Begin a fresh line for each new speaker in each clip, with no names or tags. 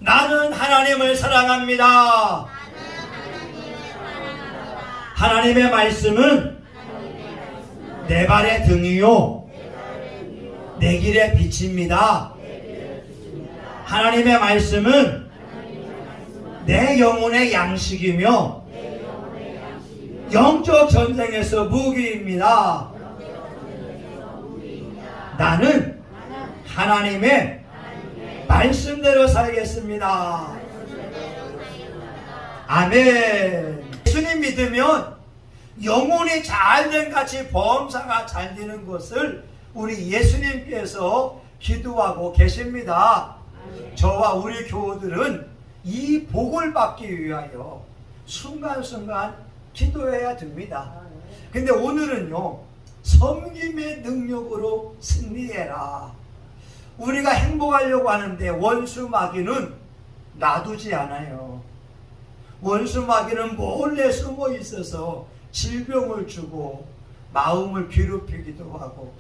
나는 하나님을 사랑합니다. 하나님의 말씀은 내 발의 등이요 내 길의 빛입니다. 하나님의 말씀은 내 영혼의 양식이며 영적 전쟁에서 무기입니다. 나는 하나님의 말씀대로 살겠습니다. 아멘. 예수님 믿으면 영혼이 잘된 같이 범사가 잘 되는 것을 우리 예수님께서 기도하고 계십니다. 저와 우리 교우들은 이 복을 받기 위하여 순간순간 기도해야 됩니다. 근데 오늘은요, 섬김의 능력으로 승리해라. 우리가 행복하려고 하는데 원수 마귀는 놔두지 않아요. 원수 마귀는 몰래 숨어 있어서 질병을 주고 마음을 괴롭히기도 하고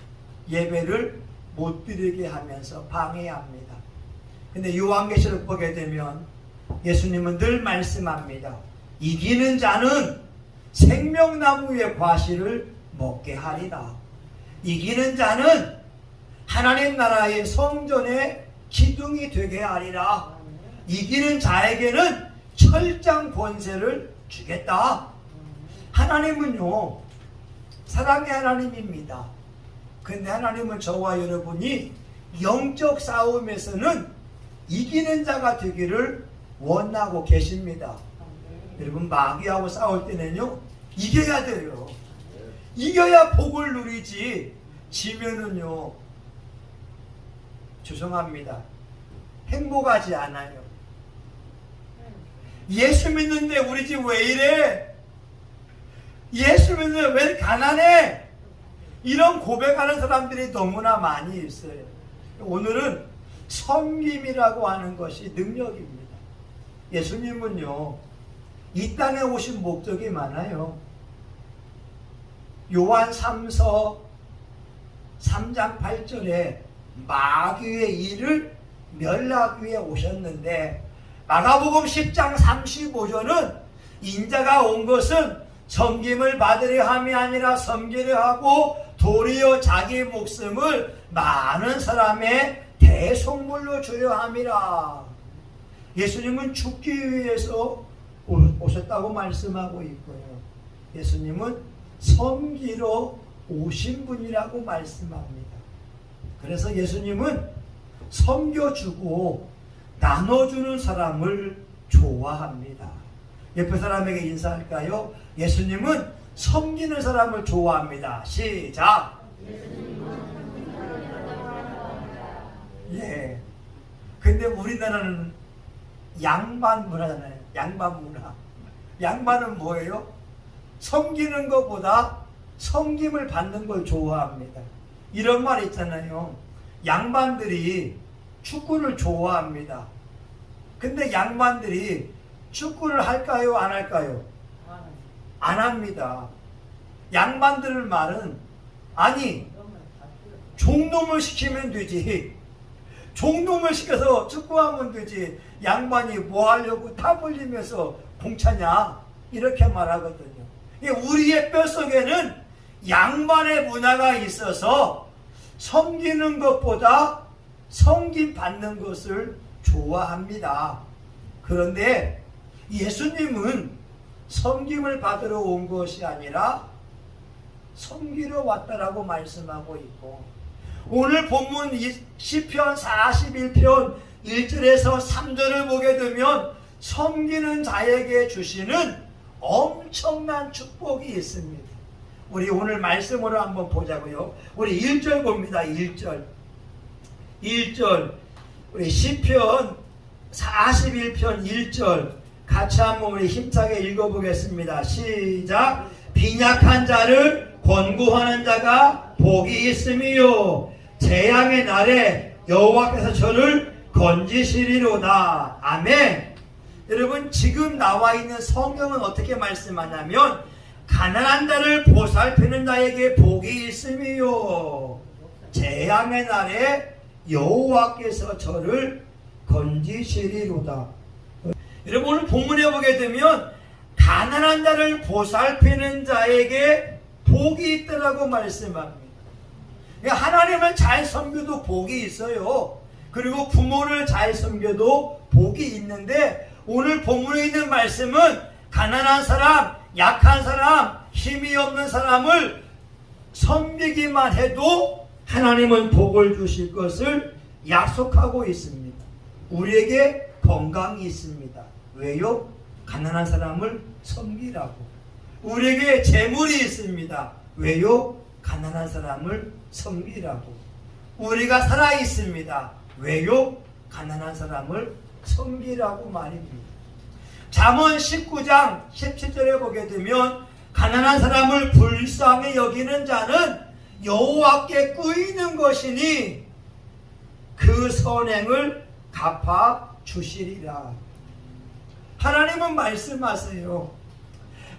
예배를 못 드리게 하면서 방해합니다. 근데 요한계시록 보게 되면 예수님은 늘 말씀합니다. 이기는 자는 생명나무의 과실을 먹게 하리라. 이기는 자는 하나님 나라의 성전의 기둥이 되게 하리라. 이기는 자에게는 철장 권세를 주겠다. 하나님은요, 사랑의 하나님입니다. 근데 하나님은 저와 여러분이 영적 싸움에서는 이기는 자가 되기를 원하고 계십니다. 여러분, 마귀하고 싸울 때는요, 이겨야 돼요. 이겨야 복을 누리지. 지면은요, 죄송합니다, 행복하지 않아요. 예수 믿는데 우리 집 왜 이래? 예수 믿는데 왜 가난해? 이런 고백하는 사람들이 너무나 많이 있어요. 오늘은 섬김이라고 하는 것이 능력입니다. 예수님은요, 이 땅에 오신 목적이 많아요. 요한 3서 3장 8절에 마귀의 일을 멸하기 위해 오셨는데, 마가복음 10장 35절은 인자가 온 것은 섬김을 받으려 함이 아니라 섬기려 하고 도리어 자기 목숨을 많은 사람의 대속물로 주려 함이라. 예수님은 죽기 위해서 오셨다고 말씀하고 있고요. 예수님은 섬기러 오신 분이라고 말씀합니다. 그래서 예수님은 섬겨주고 나눠주는 사람을 좋아합니다. 옆에 사람에게 인사할까요? 예수님은 섬기는 사람을 좋아합니다. 시작! 예. 근데 우리나라는 양반 문화잖아요. 양반 문화. 양반은 뭐예요? 섬기는 것보다 섬김을 받는 걸 좋아합니다. 이런 말 있잖아요. 양반들이 축구를 좋아합니다. 근데 양반들이 축구를 할까요? 안 할까요? 안 합니다. 양반들 말은, 아니, 종놈을 시키면 되지. 종놈을 시켜서 축구하면 되지. 양반이 뭐 하려고 땀 흘리면서 공차냐? 이렇게 말하거든요. 우리의 뼛속에는 양반의 문화가 있어서 섬기는 것보다 섬김 받는 것을 좋아합니다. 그런데 예수님은 섬김을 받으러 온 것이 아니라 섬기러 왔다라고 말씀하고 있고, 오늘 본문 시편 41편 1절에서 3절을 보게 되면 섬기는 자에게 주시는 엄청난 축복이 있습니다. 우리 오늘 말씀으로 한번 보자고요. 우리 1절 봅니다. 1절 우리 시편 41편 1절 같이 한번 우리 힘차게 읽어보겠습니다. 시작. 빈약한 자를 권고하는 자가 복이 있음이요 재앙의 날에 여호와께서 저를 건지시리로다. 아멘. 여러분, 지금 나와 있는 성경은 어떻게 말씀하냐면, 가난한 자를 보살피는 자에게 복이 있음이요 재앙의 날에 여호와께서 저를 건지시리로다. 여러분 오늘 본문에 보게 되면 가난한 자를 보살피는 자에게 복이 있더라고 말씀합니다. 그러니까 하나님을 잘 섬겨도 복이 있어요. 그리고 부모를 잘 섬겨도 복이 있는데 오늘 본문에 있는 말씀은 가난한 사람, 약한 사람, 힘이 없는 사람을 섬기기만 해도 하나님은 복을 주실 것을 약속하고 있습니다. 우리에게 건강이 있습니다. 왜요? 가난한 사람을 섬기라고. 우리에게 재물이 있습니다. 왜요? 가난한 사람을 섬기라고. 우리가 살아 있습니다. 왜요? 가난한 사람을 섬기라고 말입니다. 잠언 19장 17절에 보게 되면 가난한 사람을 불쌍히 여기는 자는 여호와께 꾸이는 것이니 그 선행을 갚아 주시리라. 하나님은 말씀하세요.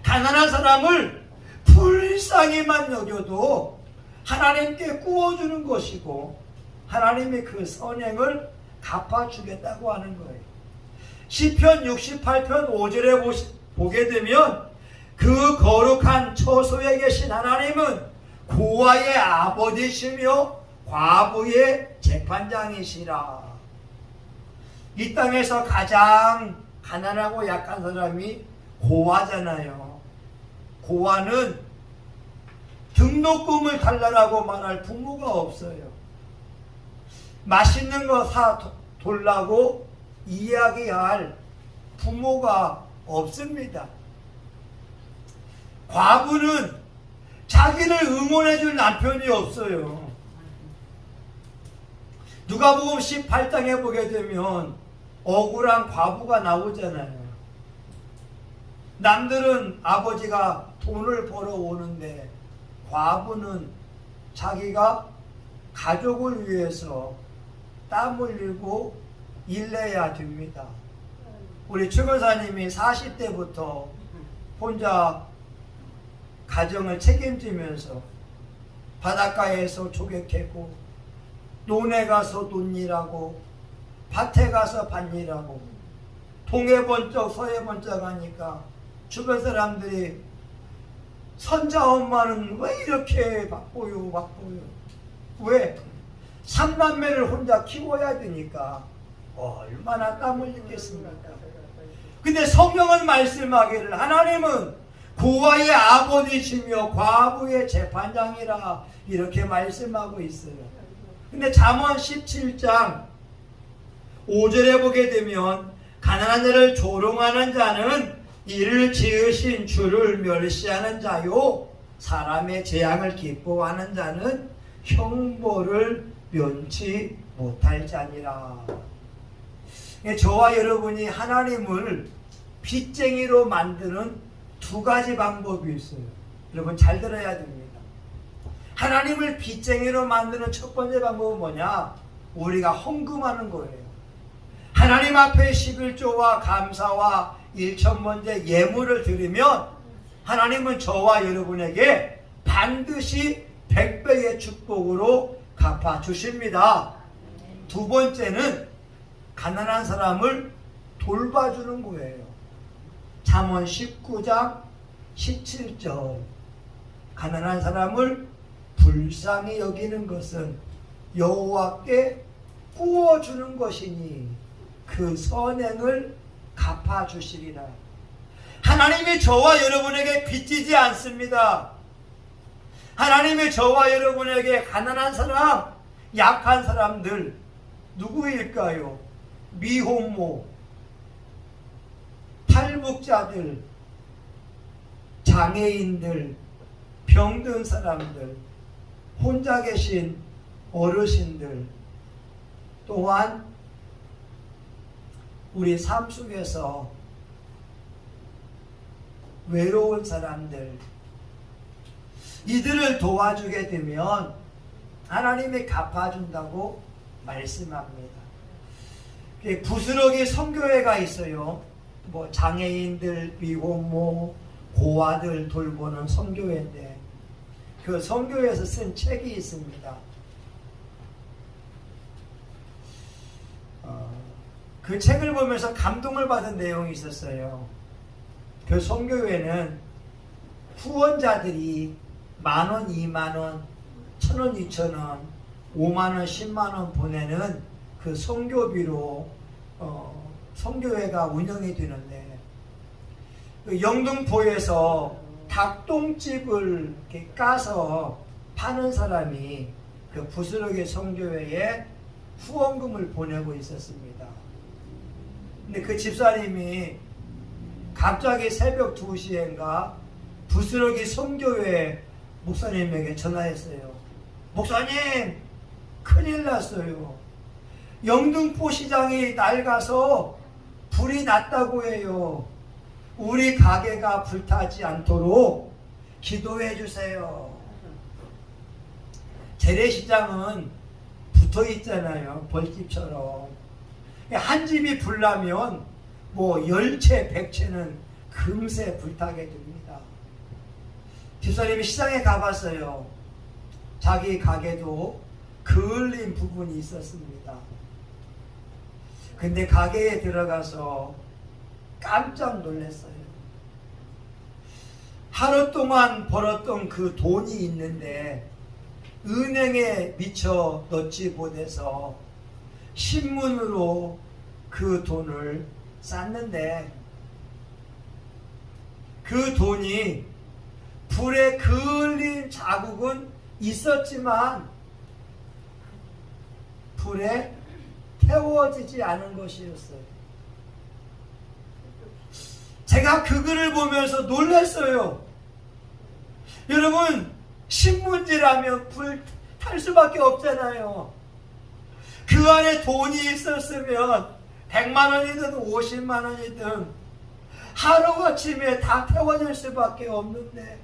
가난한 사람을 불쌍히만 여겨도 하나님께 꾸어주는 것이고 하나님이 그 선행을 갚아주겠다고 하는 거예요. 시편 68편 5절에 보게 되면 그 거룩한 처소에 계신 하나님은 고아의 아버지시며 과부의 재판장이시라. 이 땅에서 가장 가난하고 약한 사람이 고아잖아요. 고아는 등록금을 달라고 말할 부모가 없어요. 맛있는 거 사 돌라고 이야기할 부모가 없습니다. 과부는 자기를 응원해줄 남편이 없어요. 누가복음 18장에 보게 되면 억울한 과부가 나오잖아요. 남들은 아버지가 돈을 벌어오는데 과부는 자기가 가족을 위해서 땀 흘리고 일내야 됩니다. 우리 최근사님이 40대부터 혼자 가정을 책임지면서 바닷가에서 조개 캐고 논에 가서 논 일하고 밭에 가서 밭 일하고 동해 번쩍 서해 번쩍 하니까 주변 사람들이 선자 엄마는 왜 이렇게 바빠요 바빠요. 왜? 3남매를 혼자 키워야 되니까 얼마나 땀 흘리겠습니까? 근데 성경은 말씀하기를 하나님은 고아의 아버지시며 과부의 재판장이라 이렇게 말씀하고 있어요. 근데 잠언 17장 5절에 보게 되면 가난한 자를 조롱하는 자는 이를 지으신 주를 멸시하는 자요 사람의 재앙을 기뻐하는 자는 형벌을 면치 못할 자니라. 저와 여러분이 하나님을 빚쟁이로 만드는 두 가지 방법이 있어요. 여러분 잘 들어야 됩니다. 하나님을 빚쟁이로 만드는 첫 번째 방법은 뭐냐? 우리가 헌금하는 거예요. 하나님 앞에 11조와 감사와 일천번째 예물을 드리면 하나님은 저와 여러분에게 반드시 100배의 축복으로 갚아주십니다. 두 번째는 가난한 사람을 돌봐주는 거예요. 잠언 19장 17절 가난한 사람을 불쌍히 여기는 것은 여호와께 구워주는 것이니 그 선행을 갚아주시리라. 하나님이 저와 여러분에게 빚지지 않습니다. 하나님이 저와 여러분에게 가난한 사람, 약한 사람들 누구일까요? 미혼모, 탈북자들, 장애인들, 병든 사람들, 혼자 계신 어르신들, 또한 우리 삶 속에서 외로운 사람들, 이들을 도와주게 되면 하나님이 갚아준다고 말씀합니다. 부스러기 선교회가 있어요. 뭐 장애인들, 미혼모, 고아들 돌보는 선교회인데 그 선교회에서 쓴 책이 있습니다. 그 책을 보면서 감동을 받은 내용이 있었어요. 그 선교회는 후원자들이 10,000원, 20,000원, 1,000원, 2,000원, 50,000원, 100,000원 보내는 그 선교비로 선교회가 운영이 되는데, 그 영등포에서 닭똥집을 이렇게 까서 파는 사람이 그 부스러기 선교회에 후원금을 보내고 있었습니다. 근데 그 집사님이 갑자기 새벽 2시인가 부스러기 선교회 목사님에게 전화했어요. 목사님, 큰일 났어요. 영등포 시장이 낡아서 불이 났다고 해요. 우리 가게가 불타지 않도록 기도해 주세요. 재래시장은 붙어 있잖아요. 벌집처럼. 한 집이 불나면 뭐 10채, 100채는 금세 불타게 됩니다. 집사님이 시장에 가봤어요. 자기 가게도 그을린 부분이 있었습니다. 근데 가게에 들어가서 깜짝 놀랐어요. 하루 동안 벌었던 그 돈이 있는데 은행에 미처 넣지 못해서 신문으로 그 돈을 쌌는데, 그 돈이 불에 그을린 자국은 있었지만 불에 태워지지 않은 것이었어요. 제가 그 글을 보면서 놀랐어요. 여러분, 신문지라면 불 탈 수밖에 없잖아요. 그 안에 돈이 있었으면 100만 원이든 50만 원이든 하루아침에 다 태워질 수밖에 없는데,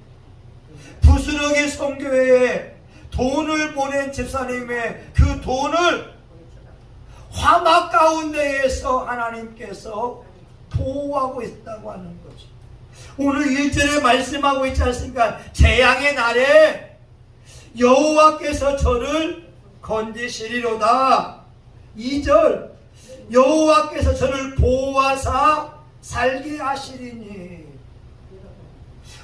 부스러기 선교회에 돈을 보낸 집사님의 그 돈을 화막 가운데에서 하나님께서 보호하고 있다고 하는 거죠. 오늘 1절에 말씀하고 있지 않습니까? 재앙의 날에 여호와께서 저를 건지시리로다. 2절, 여호와께서 저를 보호하사 살게 하시리니.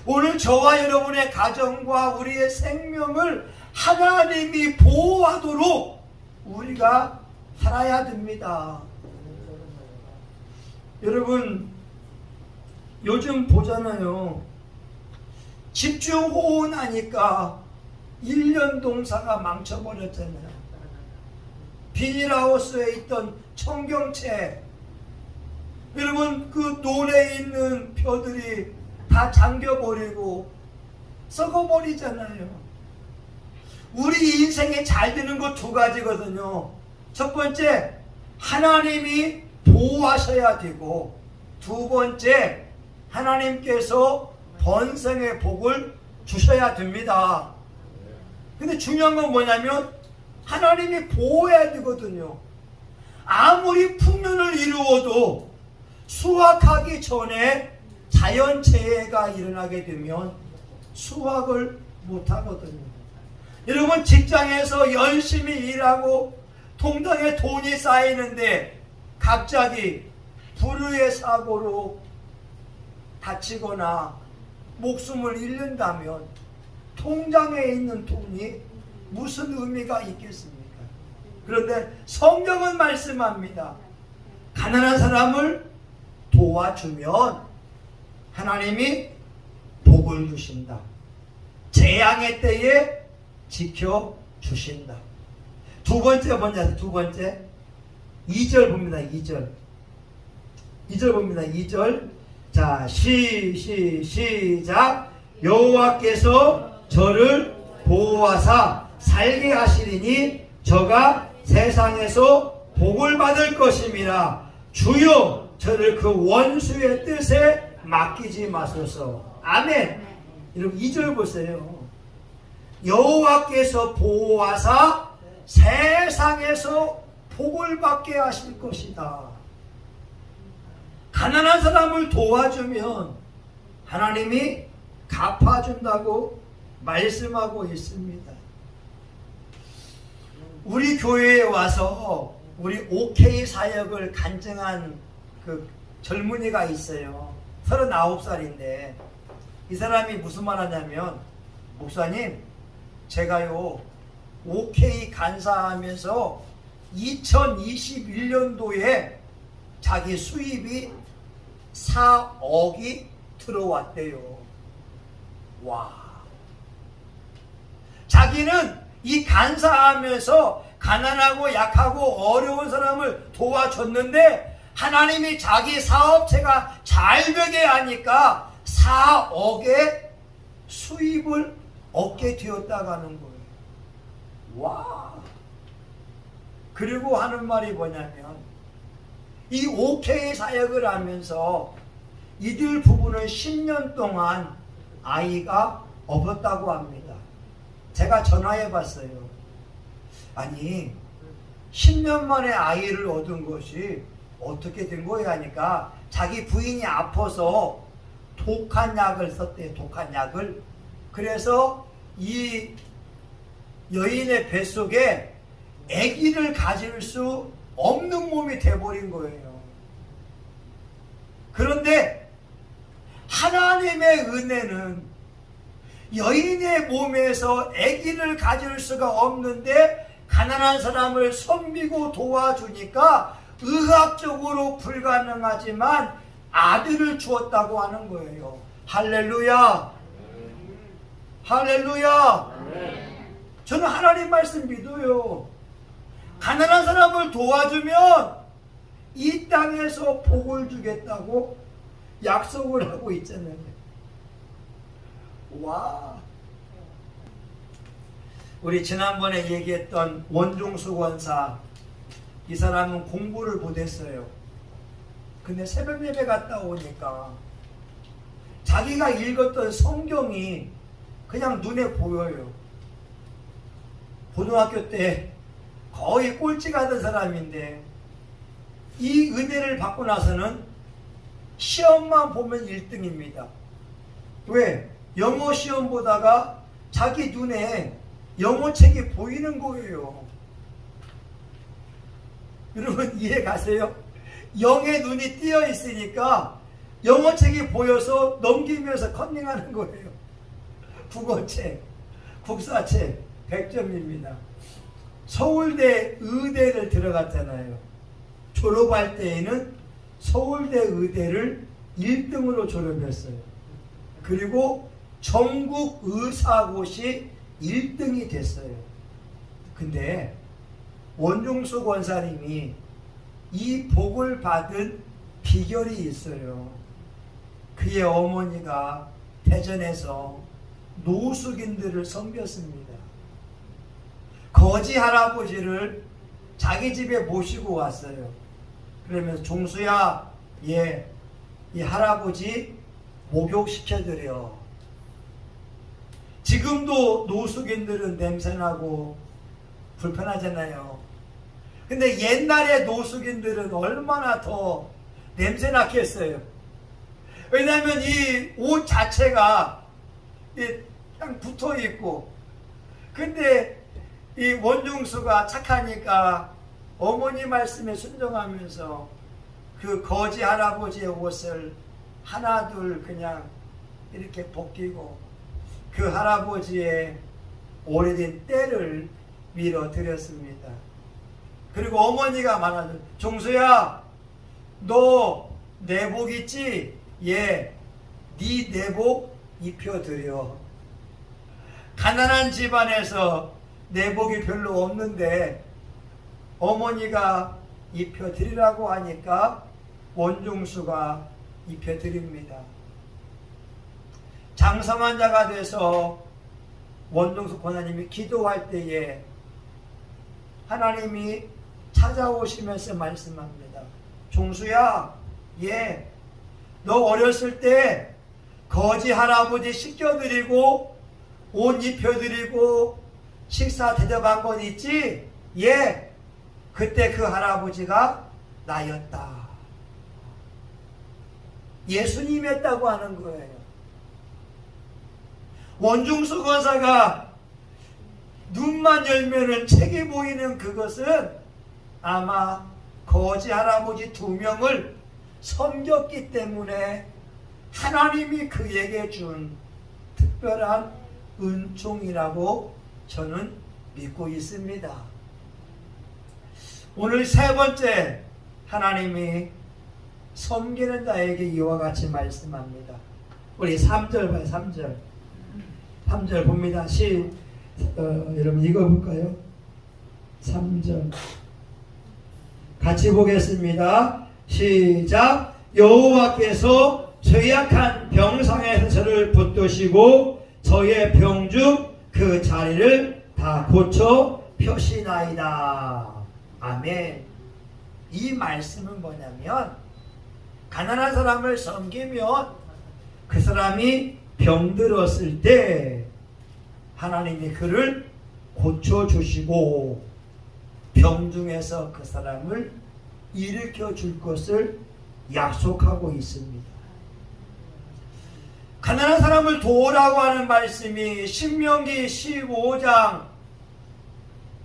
오늘 저와 여러분의 가정과 우리의 생명을 하나님이 보호하도록 우리가 살아야 됩니다. 여러분, 요즘 보잖아요. 집중호우 나니까 1년 동사가 망쳐버렸잖아요. 비닐하우스에 있던 청경채, 여러분 그 논에 있는 벼들이 다 잠겨버리고 썩어버리잖아요. 우리 인생에 잘 되는 것 2가지거든요. 첫 번째, 하나님이 보호하셔야 되고, 2번째, 하나님께서 번성의 복을 주셔야 됩니다. 근데 중요한 건 뭐냐면 하나님이 보호해야 되거든요. 아무리 풍년을 이루어도 수확하기 전에 자연재해가 일어나게 되면 수확을 못하거든요. 여러분, 직장에서 열심히 일하고 통장에 돈이 쌓이는데 갑자기 불의의 사고로 다치거나 목숨을 잃는다면 통장에 있는 돈이 무슨 의미가 있겠습니까? 그런데 성경은 말씀합니다. 가난한 사람을 도와주면 하나님이 복을 주신다. 재앙의 때에 지켜주신다. 2번째 뭐냐? 2번째 2절 봅니다. 2절 봅니다. 2절. 자, 시작. 여호와께서 저를 보호하사 살게 하시리니 저가 세상에서 복을 받을 것임이라. 주여 저를 그 원수의 뜻에 맡기지 마소서. 아멘. 여러분 2절 보세요. 여호와께서 보호하사 세상에서 복을 받게 하실 것이다. 가난한 사람을 도와주면 하나님이 갚아준다고 말씀하고 있습니다. 우리 교회에 와서 우리 OK 사역을 간증한 그 젊은이가 있어요. 39살인데 이 사람이 무슨 말 하냐면, 목사님, 제가요 OK 간사하면서 2021년도에 자기 수입이 4억이 들어왔대요. 와. 자기는 이 간사하면서 가난하고 약하고 어려운 사람을 도와줬는데 하나님이 자기 사업체가 잘 되게 하니까 4억의 수입을 얻게 되었다가는 거예요. 와. 그리고 하는 말이 뭐냐면, 이 OK 사역을 하면서 이들 부부는 10년 동안 아이가 없었다고 합니다. 제가 전화해 봤어요. 아니, 10년 만에 아이를 얻은 것이 어떻게 된 거야 하니까, 자기 부인이 아파서 독한 약을 썼대요. 독한 약을. 그래서 이 여인의 뱃속에 아기를 가질 수 없는 몸이 돼버린 거예요. 그런데 하나님의 은혜는 여인의 몸에서 아기를 가질 수가 없는데 가난한 사람을 섬기고 도와주니까 의학적으로 불가능하지만 아들을 주었다고 하는 거예요. 할렐루야. 할렐루야. 저는 하나님 말씀 믿어요. 가난한 사람을 도와주면 이 땅에서 복을 주겠다고 약속을 하고 있잖아요. 와. 우리 지난번에 얘기했던 원종수 권사, 이 사람은 공부를 못했어요. 근데 새벽 예배 갔다 오니까 자기가 읽었던 성경이 그냥 눈에 보여요. 고등학교 때 거의 꼴찌가 하던 사람인데 이 은혜를 받고 나서는 시험만 보면 1등입니다. 왜? 영어 시험 보다가 자기 눈에 영어책이 보이는 거예요. 여러분 이해 가세요? 영의 눈이 띄어 있으니까 영어책이 보여서 넘기면서 컨닝하는 거예요. 국어책, 국사책 100점입니다. 서울대 의대를 들어갔잖아요. 졸업할 때에는 서울대 의대를 1등으로 졸업했어요. 그리고 전국 의사고시 1등이 됐어요. 근데 원종수 권사님이 이 복을 받은 비결이 있어요. 그의 어머니가 대전에서 노숙인들을 섬겼습니다. 거지 할아버지를 자기 집에 모시고 왔어요. 그러면서 종수야, 예, 이 할아버지 목욕시켜드려. 지금도 노숙인들은 냄새나고 불편하잖아요. 근데 옛날에 노숙인들은 얼마나 더 냄새나겠어요. 왜냐하면 이 옷 자체가 그냥 붙어 있고, 근데 이 원중수가 착하니까 어머니 말씀에 순종하면서 그 거지 할아버지의 옷을 하나 둘 그냥 이렇게 벗기고 그 할아버지의 오래된 때를 밀어드렸습니다. 그리고 어머니가 말하는, 종수야, 너 내복 있지? 예, 네 내복 입혀드려. 가난한 집안에서 내복이 별로 없는데 어머니가 입혀드리라고 하니까 원종수가 입혀드립니다. 장성한 자가 돼서 원종수 권사님이 기도할 때에 하나님이 찾아오시면서 말씀합니다. 종수야, 예, 너 어렸을 때 거지 할아버지 씻겨드리고 옷 입혀드리고 식사 대접한 건 있지? 예, 그때 그 할아버지가 나였다. 예수님이었다고 하는 거예요. 원중수 권사가 눈만 열면은 책이 보이는 그것은 아마 거지 할아버지 2명을 섬겼기 때문에 하나님이 그에게 준 특별한 은총이라고 저는 믿고 있습니다. 오늘 3번째, 하나님이 섬기는 자에게 이와 같이 말씀합니다. 우리 3절 봐요. 3절 봅니다. 여러분 읽어볼까요? 3절 같이 보겠습니다. 시작. 여호와께서 죄악한 병상에서 저를 붙드시고 저의 병 중 그 자리를 다 고쳐 펴시나이다. 아멘. 이 말씀은 뭐냐면, 가난한 사람을 섬기면 그 사람이 병들었을 때 하나님이 그를 고쳐주시고 병 중에서 그 사람을 일으켜 줄 것을 약속하고 있습니다. 가난한 사람을 도우라고 하는 말씀이 신명기 15장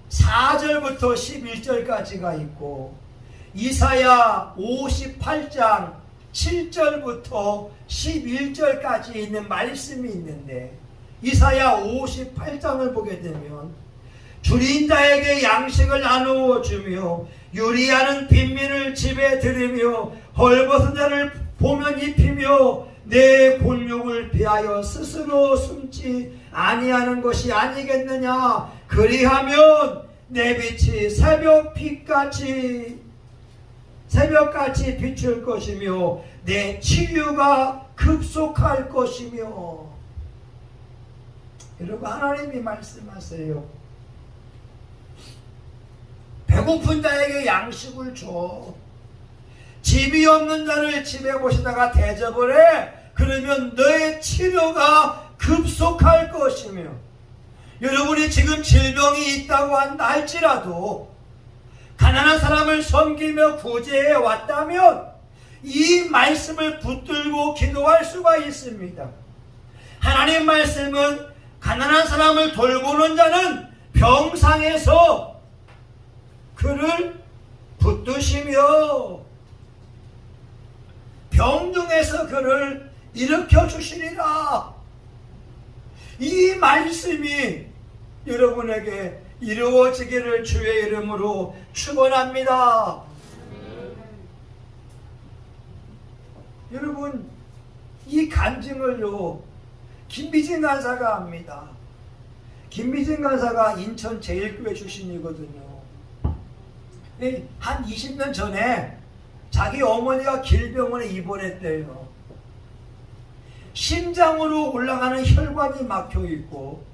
4절부터 11절까지가 있고, 이사야 58장 7절부터 11절까지 있는 말씀이 있는데, 이사야 58장을 보게 되면 줄인 자에게 양식을 나누어 주며 유리하는 빈민을 집에 들이며 헐벗은 자를 보면 입히며 내 곤욕을 비하여 스스로 숨지 아니하는 것이 아니겠느냐. 그리하면 내 빛이 새벽같이 비출 것이며 내 치유가 급속할 것이며. 여러분, 하나님이 말씀하세요. 배고픈 자에게 양식을 줘. 집이 없는 자를 집에 모시다가 대접을 해. 그러면 너의 치료가 급속할 것이며. 여러분이 지금 질병이 있다고 한다 할지라도 가난한 사람을 섬기며 구제해 왔다면 이 말씀을 붙들고 기도할 수가 있습니다. 하나님 말씀은 가난한 사람을 돌보는 자는 병상에서 그를 붙드시며 병 중에서 그를 일으켜 주시리라. 이 말씀이 여러분에게 이루어지기를 주의 이름으로 축원합니다. 여러분, 이 간증을요 김미진 간사가 합니다. 김미진 간사가 인천 제일교회 출신이거든요. 한 20년 전에 자기 어머니가 길병원에 입원했대요. 심장으로 올라가는 혈관이 막혀 있고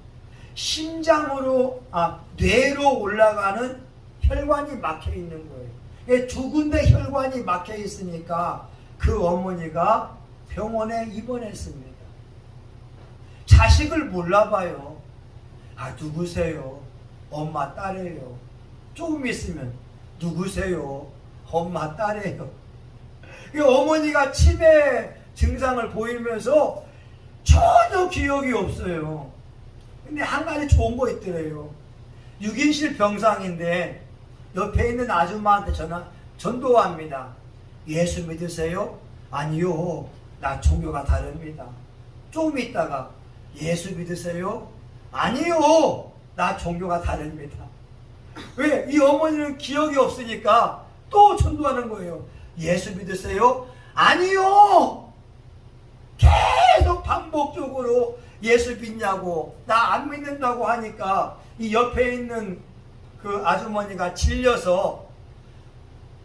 뇌로 올라가는 혈관이 막혀 있는 거예요. 2군데 혈관이 막혀 있으니까 그 어머니가 병원에 입원했습니다. 자식을 몰라봐요. 누구세요? 엄마 딸이에요. 조금 있으면 누구세요? 엄마 딸이에요. 어머니가 치매 증상을 보이면서 전혀 기억이 없어요. 근데 한 가지 좋은 거 있더래요. 6인실 병상인데 옆에 있는 아줌마한테 전도합니다. 예수 믿으세요? 아니요, 나 종교가 다릅니다. 조금 있다가 예수 믿으세요? 아니요, 나 종교가 다릅니다. 왜? 이 어머니는 기억이 없으니까 또 전도하는 거예요. 예수 믿으세요? 아니요! 계속 반복적으로 예수 믿냐고, 나 안 믿는다고 하니까 이 옆에 있는 그 아주머니가 질려서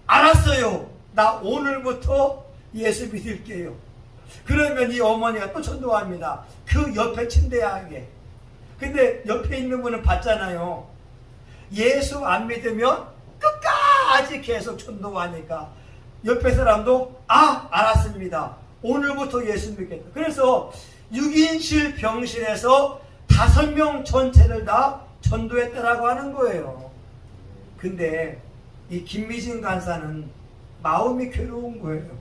알았어요, 나 오늘부터 예수 믿을게요. 그러면 이 어머니가 또 전도합니다. 그 옆에 침대하게. 근데 옆에 있는 분은 봤잖아요. 예수 안 믿으면 끝까지 계속 전도하니까 옆에 사람도 알았습니다, 오늘부터 예수 믿겠다. 그래서 6인실 병실에서 5명 전체를 다 전도했다라고 하는 거예요. 근데 이 김미진 간사는 마음이 괴로운 거예요.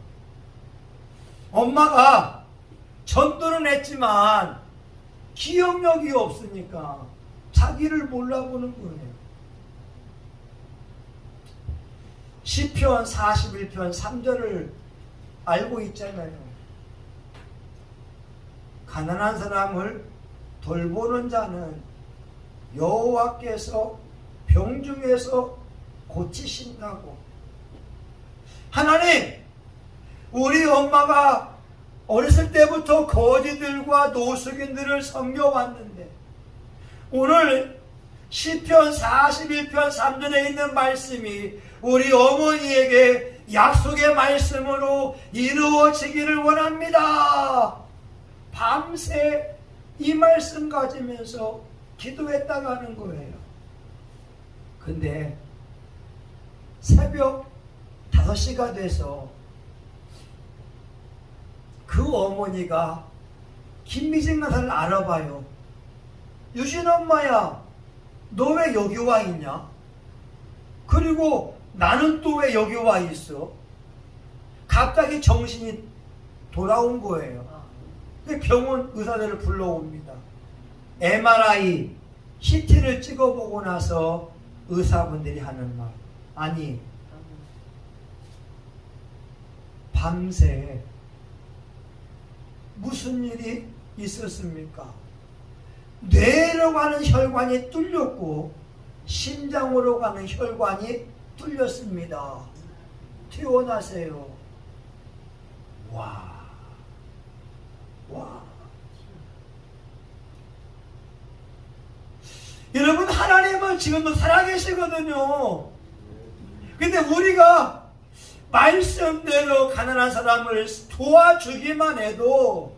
엄마가 전도는 했지만 기억력이 없으니까 자기를 몰라보는 거예요. 시편 41편 3절을 알고 있잖아요. 가난한 사람을 돌보는 자는 여호와께서 병중에서 고치신다고. 하나님, 우리 엄마가 어렸을 때부터 거지들과 노숙인들을 섬겨왔는데 오늘 시편 41편 3절에 있는 말씀이 우리 어머니에게 약속의 말씀으로 이루어지기를 원합니다. 밤새 이 말씀 가지면서 기도했다가 하는 거예요. 근데 새벽 5시가 돼서 그 어머니가 김미진 가사를 알아봐요. 유진 엄마야, 너 왜 여기 와 있냐? 그리고 나는 또 왜 여기 와 있어? 갑자기 정신이 돌아온 거예요. 병원 의사들을 불러옵니다. MRI, CT를 찍어보고 나서 의사분들이 하는 말. 아니, 밤새 무슨 일이 있었습니까? 뇌로 가는 혈관이 뚫렸고 심장으로 가는 혈관이 뚫렸습니다. 퇴원하세요. 와. 여러분, 하나님은 지금도 살아계시거든요. 근데 우리가 말씀대로 가난한 사람을 도와주기만 해도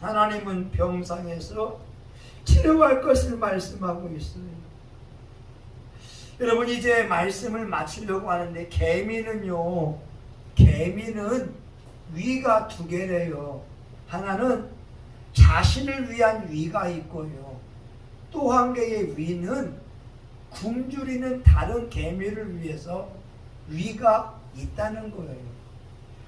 하나님은 병상에서 치료할 것을 말씀하고 있어요. 여러분, 이제 말씀을 마치려고 하는데 개미는 위가 2개래요. 하나는 자신을 위한 위가 있고요. 또 한 개의 위는 굶주리는 다른 개미를 위해서 위가 있다는 거예요.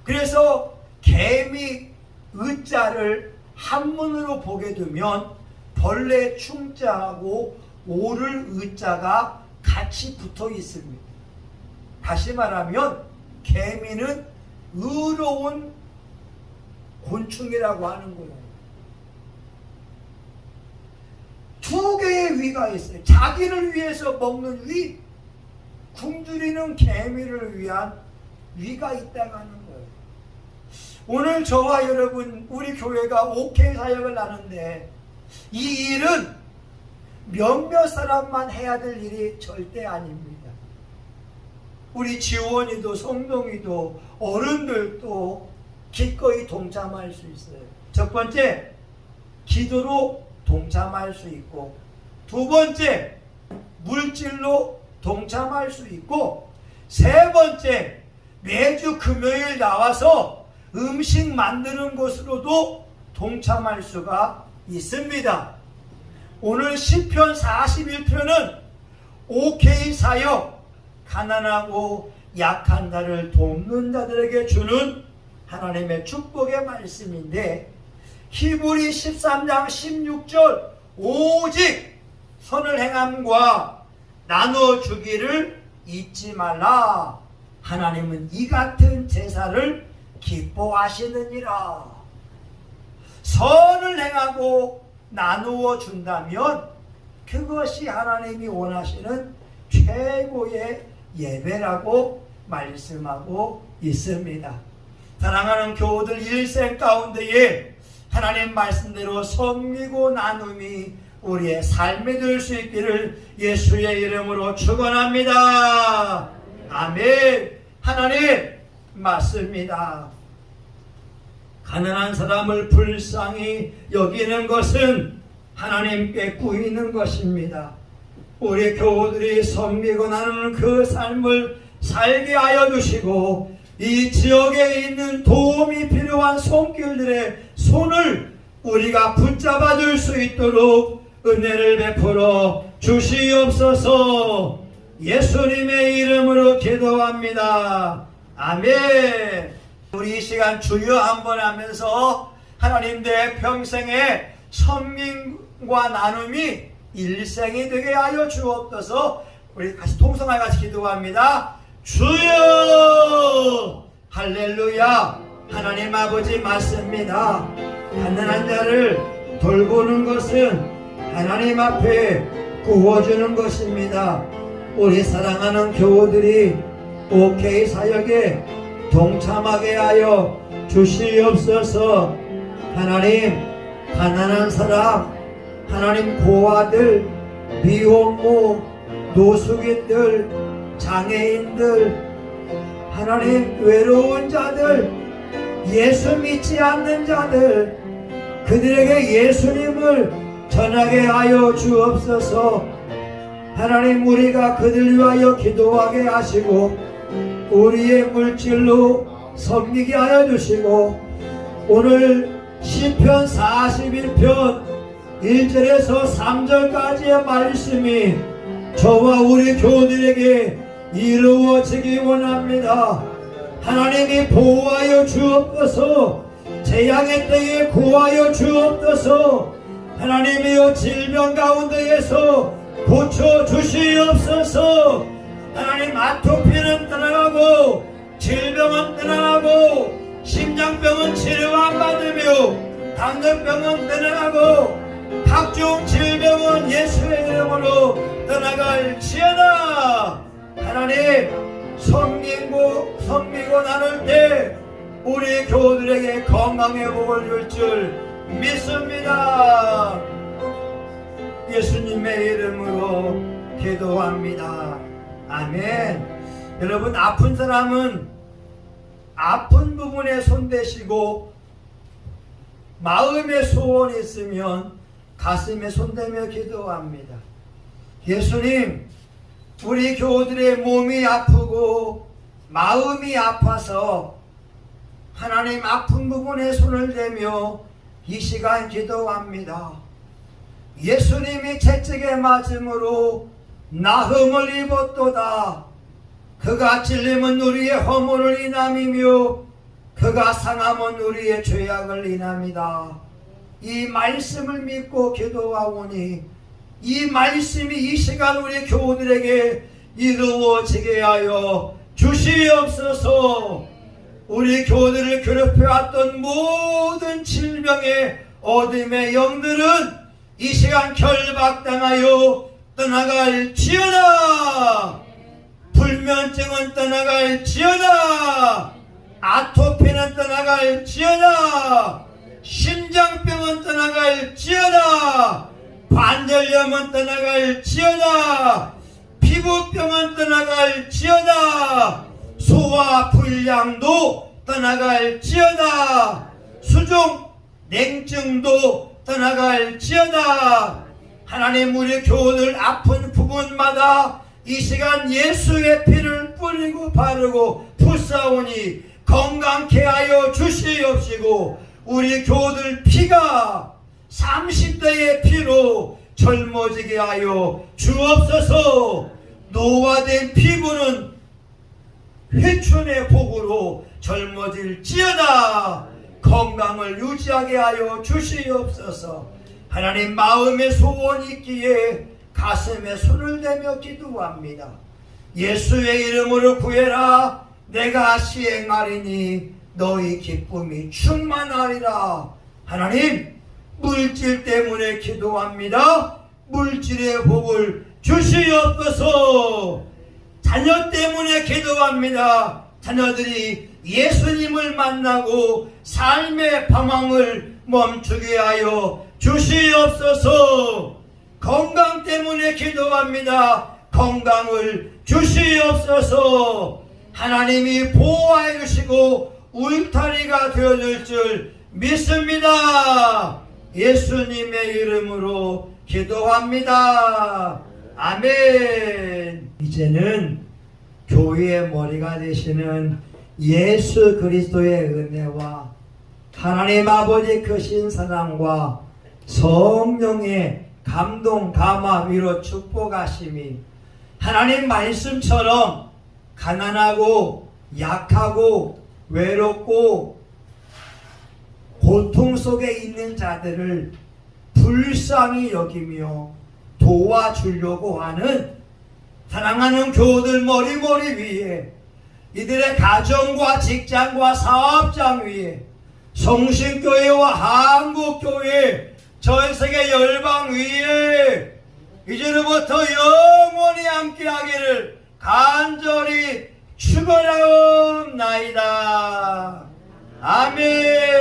그래서 개미 의자를 한문으로 보게 되면 벌레 충자하고 오를 의자가 같이 붙어 있습니다. 다시 말하면 개미는 의로운 곤충이라고 하는 거예요. 2개의 위가 있어요. 자기를 위해서 먹는 위, 굶주리는 개미를 위한 위가 있다고 하는 거예요. 오늘 저와 여러분, 우리 교회가 OK 사역을 하는데 이 일은 몇몇 사람만 해야 될 일이 절대 아닙니다. 우리 지원이도 성동이도 어른들도 기꺼이 동참할 수 있어요. 첫 번째, 기도로 동참할 수 있고, 2번째, 물질로 동참할 수 있고, 3번째, 매주 금요일 나와서 음식 만드는 것으로도 동참할 수가 있습니다. 오늘 시편 41편은 OK 사역, 가난하고 약한 자를 돕는 자들에게 주는 하나님의 축복의 말씀인데, 히브리 13장 16절 오직 선을 행함과 나눠주기를 잊지 말라. 하나님은 이 같은 제사를 기뻐하시느니라. 선을 행하고 나누어 준다면 그것이 하나님이 원하시는 최고의 예배라고 말씀하고 있습니다. 사랑하는 교우들, 일생 가운데에 하나님 말씀대로 섬기고 나눔이 우리의 삶이 될 수 있기를 예수의 이름으로 축원합니다. 아멘. 하나님 맞습니다. 가난한 사람을 불쌍히 여기는 것은 하나님께 꾸이는 것입니다. 우리 교우들이 섬기고 나누는 그 삶을 살게 하여 주시고, 이 지역에 있는 도움이 필요한 손길들의 손을 우리가 붙잡아 줄 수 있도록 은혜를 베풀어 주시옵소서. 예수님의 이름으로 기도합니다. 아멘. 우리 이 시간 주여 한번 하면서 하나님 내 평생에 섬김과 나눔이 일생이 되게 하여 주옵소서. 우리 같이 통성하여 같이 기도합니다. 주여 할렐루야. 하나님 아버지 맞습니다. 가난한 자를 돌보는 것은 하나님 앞에 구워주는 것입니다. 우리 사랑하는 교우들이 OK 사역에 동참하게 하여 주시옵소서. 하나님, 가난한 사람, 하나님 고아들, 미혼모, 노숙인들, 장애인들, 하나님 외로운 자들, 예수 믿지 않는 자들, 그들에게 예수님을 전하게 하여 주옵소서. 하나님, 우리가 그들 위하여 기도하게 하시고 우리의 물질로 섬기게 하여 주시고, 오늘 시편 41편 1절에서 3절까지의 말씀이 저와 우리 교우들에게 이루어지기 원합니다. 하나님이 보호하여 주옵소서. 재앙의 때에 구하여 주옵소서. 하나님이여 질병 가운데에서 고쳐 주시옵소서. 하나님, 아토피는 떠나가고 질병은 떠나가고 심장병은 치료 안 받으며 당뇨병은 떠나가고 각종 질병은 예수의 이름으로 떠나갈지어다. 하나님, 섬기고 나눌 때 우리 교우들에게 건강의 복을 줄 줄 믿습니다. 예수님의 이름으로 기도합니다. 아멘. 여러분, 아픈 사람은 아픈 부분에 손대시고 마음에 소원이 있으면 가슴에 손대며 기도합니다. 예수님, 우리 교우들의 몸이 아프고 마음이 아파서 하나님 아픈 부분에 손을 대며 이 시간 기도합니다. 예수님이 채찍에 맞음으로 나흠을 입었도다. 그가 찔림은 우리의 허물을 인함이며 그가 상함은 우리의 죄악을 인함이다. 이 말씀을 믿고 기도하오니 이 말씀이 이 시간 우리 교우들에게 이루어지게 하여 주시옵소서. 우리 교우들을 괴롭혀왔던 모든 질병의 어둠의 영들은 이 시간 결박당하여 떠나갈지어다. 불면증은 떠나갈지어다. 아토피는 떠나갈지어다. 심장병은 떠나갈지어다. 관절염은 떠나갈지어다. 피부병은 떠나갈지어다. 소화불량도 떠나갈지어다. 수종 냉증도 떠나갈지어다. 하나님, 우리 교우들 아픈 부분마다 이 시간 예수의 피를 뿌리고 바르고 붓사오니 건강케 하여 주시옵시고, 우리 교우들 피가 30대의 피로 젊어지게 하여 주옵소서. 노화된 피부는 회춘의 복으로 젊어질지어다. 건강을 유지하게 하여 주시옵소서. 하나님, 마음에 소원이 있기에 가슴에 손을 대며 기도합니다. 예수의 이름으로 구해라. 내가 시행하리니 너희 기쁨이 충만하리라. 하나님, 물질 때문에 기도합니다. 물질의 복을 주시옵소서. 자녀 때문에 기도합니다. 자녀들이 예수님을 만나고 삶의 방황을 멈추게 하여 주시옵소서. 건강 때문에 기도합니다. 건강을 주시옵소서. 하나님이 보호해 주시고 울타리가 되어줄 줄 믿습니다. 예수님의 이름으로 기도합니다. 아멘. 이제는 교회의 머리가 되시는 예수 그리스도의 은혜와 하나님 아버지 크신 사랑과 성령의 감동, 감화, 위로, 축복하심이 하나님 말씀처럼 가난하고 약하고 외롭고 고통 속에 있는 자들을 불쌍히 여기며 도와주려고 하는 사랑하는 교우들 머리 위에 이들의 가정과 직장과 사업장 위에 성신교회와 한국교회 전 세계 열방 위에 이제로부터 영원히 함께하기를 간절히 축원하옵나이다. 아멘.